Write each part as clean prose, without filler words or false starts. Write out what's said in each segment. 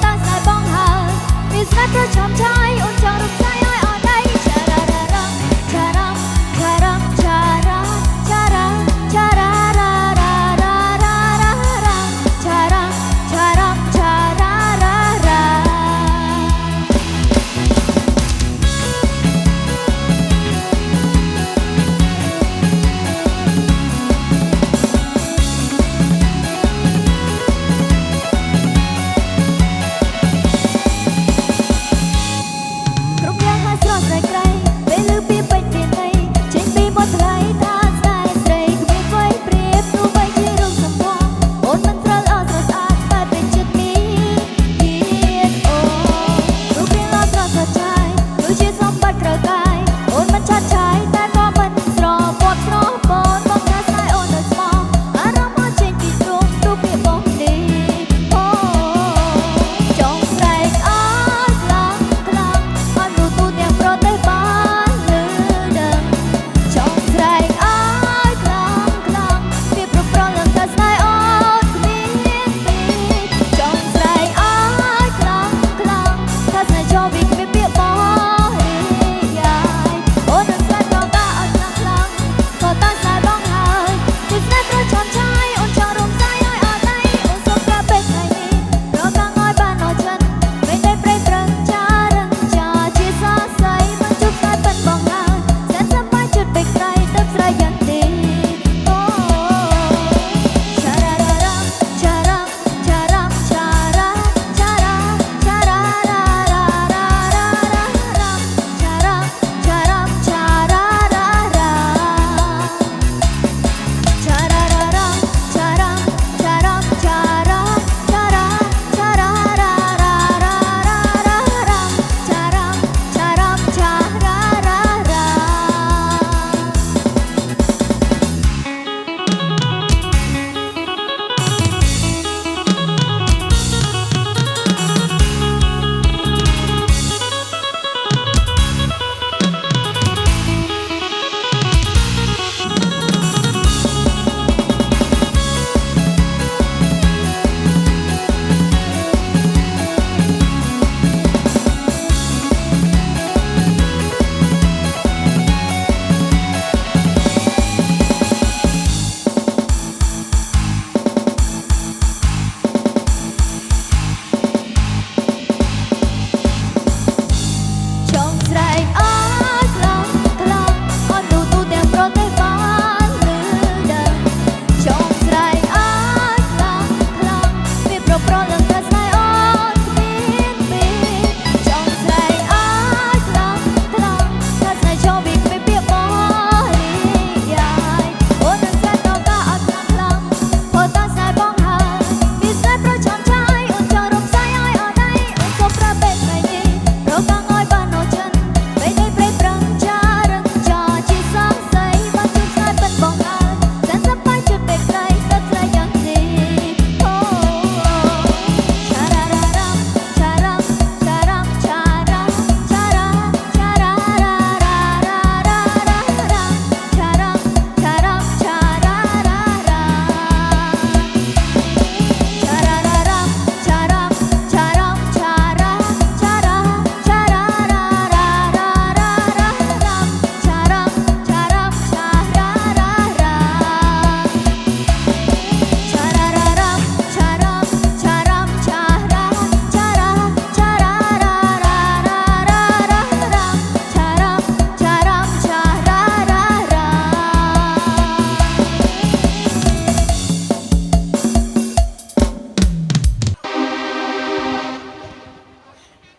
តាស្នេហ៍បងហើយមានស្នេហ៍ប្រចាំឆាយអូនចង់រំសាយឲ្យអត់ដៃឆារ៉ារ៉ារ៉ាឆារ៉ាឆារ៉ាឆារ៉ាឆារ៉ាឆារ៉ារ៉ារ៉ារ៉ារ៉ារ៉ារ៉ាឆារ៉ាឆារ៉ាឆារ៉ារ៉ារ៉ា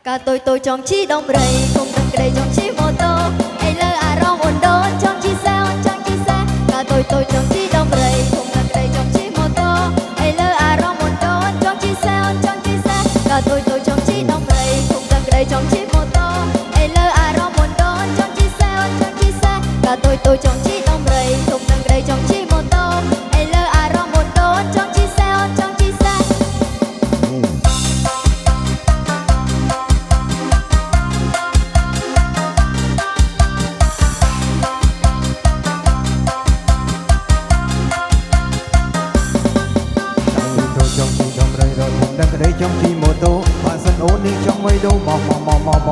កាtôiចង់ជិះដំរីគុំនឹងក្តីចង់ជិះម៉ូតូឥឡូវអារម្មណ៍អូនដូនចង់ជិះសាចង់ជិះសាកាtôiចង់ជិះដំរីគុំនឹងក្តីចង់ជិះម៉ូតូឥឡូវអារម្មណ៍អូនដូនចង់ជិះសាចង់ជិះសាកាtôiចង់ជិះដំរីគុំនឹងក្តីចង់ជិះម៉ូតូឥឡូវអារម្មណ៍អូនដូនចង់ជិះសាចង់ជិះសាកាtôiចង់ជិះដំរីគុំនឹងក្តីចង់ជិះម៉ូតូឥឡូវអារម្មណ៍អូនដូនចង់ជិះសាចង់ជិះសា trong chi mô tô ដូរម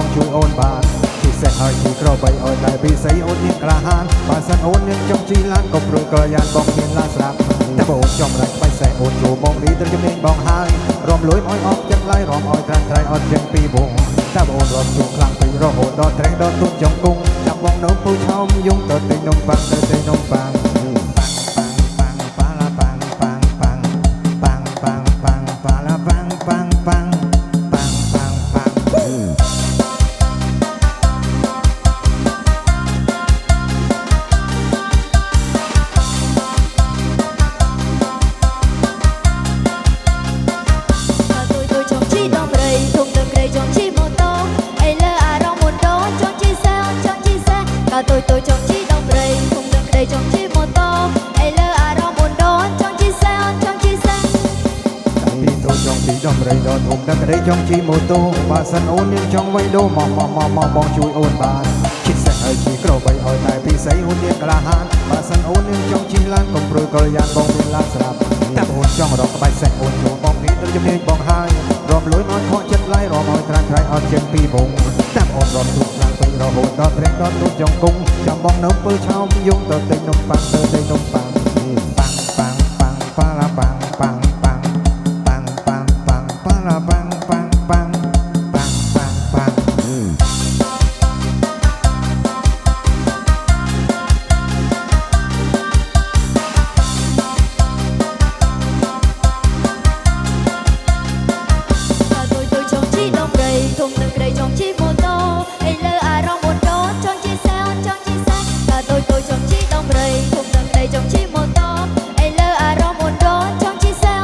កជួយអូនបានពិសេសហើយទីក្របីអើយតែពិសេសអូនមានក្លាហានបើសិនអូនមានចង់ជីឡានក៏ព្រួយក៏យ៉ាងបងមានឡានស្រាប់តែបងអូនចំរៃខ្បៃសេះអូនចូលមកនេះទៅជំនាញបងហើយរំលួយឲ្យអស់ចិត្តឡាយរំឲ្យត្រាំត្រៃអត់ចេញពីវងតែបងអូនរត់ជួខ្លាំងពេញរហូតដល់ត្រេះដល់ទុនចង់គង់ចាំបងនៅពូឆោមយងទៅទិញនំប៉័ងទៅទិញនំប៉័ងប៉ាឡាប៉ាងប៉ាងប៉ាងប៉ាងប៉ាងប៉ាងប៉ាឡាប៉ាងប៉ាងប៉ាងប៉ាងប៉ាងប៉ាងtôi chồng chi đông rầy thùng từng rầy chồng chi mô tô ấy lơ à rong một đô chồng chi xe cả tôi chồng chi đông rầy thùng từng rầy chồng chi mô tô ấy lơ à rong một đô chồng chi xeពីtôiចង់ជីដំរីដល់ធំដឹករីចង់ជីម៉ូតូបើសិនអូនមានចង់វៃដូមកបងជួយអូនបានជិះសេះឲ្យជីក្របីឲ្យតែពិសេសអូនមានក្លាហានបើសិនអូនមានចង់ជីឡានកុំព្រួយកលយ៉ាងបងមានឡានស្រាប់តែអូនចង់រកក្បាច់សេះអូនចូលបងនេះទៅជំនាញបងហើយរំលួយមកខកចិត្តឡាយរំឲ្យត្រាំត្រៃអត់ចេញពីវងតែអូនរត់ទូខ្លាំងពេញរហូតដល់ត្រេះដល់ទូចង់គង់ចាំបងនៅពើឆោមយងទៅទិញនំប៉័ងទៅទិញនំប៉័ងប៉ាងប៉ាងប៉ាងប៉ាឡាប៉ាងប៉ាងប៉ាងប៉ាងប៉ាងប៉ាងប៉ាឡាប៉ាងប៉ាងប៉ាងប៉ាងប៉ាងប៉ាងtôi chồng chi đông rầy thùng từng rầy chồng chi mô tô ấy lơ à rong một đô chồng chi xe cả tôi chồng chi đông rầy thùng từng rầy chồng chi mô tô ấy lơ à rong một đô chồng chi xe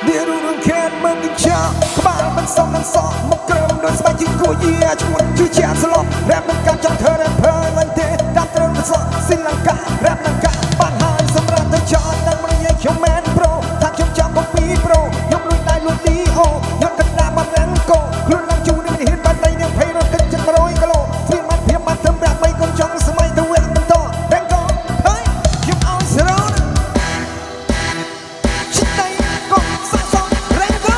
Dia rurung khen mengejar Kebal mensong dan sok Mekrem dan sebagai kuya Cuma cucian selok Rap nengkang trong thơ dan phơi Lente dan terus besok Silangkah rap nengkang Bạn hai semrat terjauh Dan meriah yang men pro Tak yang jam kopi pro Yang lui tai lui di ho Yang kena barang ko Luôn lang chu ni hit ban tay Yang pay rot kencet meroi kalo Firman firman tembrak Bay kong trong semai terwek mentol Dan ko Hey Yang au serona Cintai kong Sasong Rengko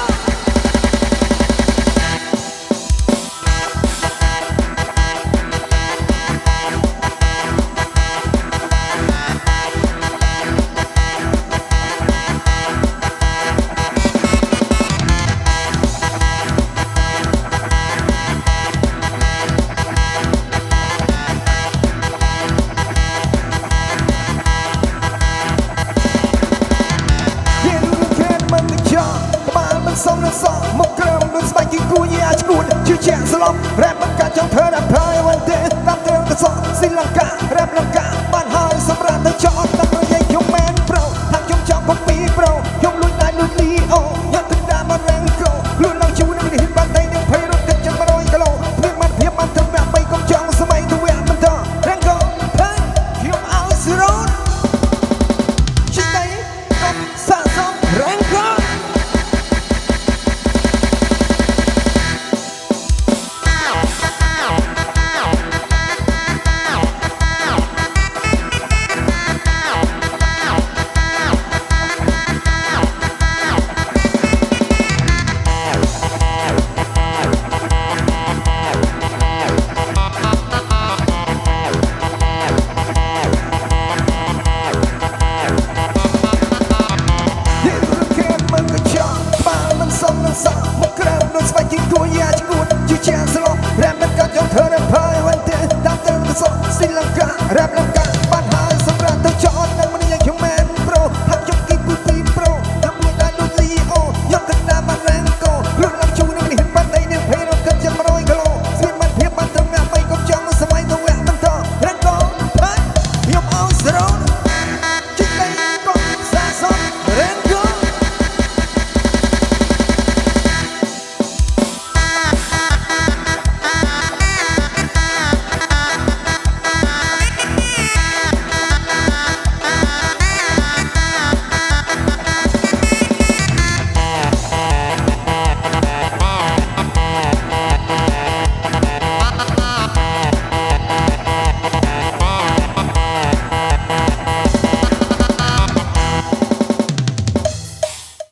Song dan sok Mekrem dan sebagai kuya Cekut cucian selok Rap nengkang trong thơ dan phơi Lente dan terus besok Silangkah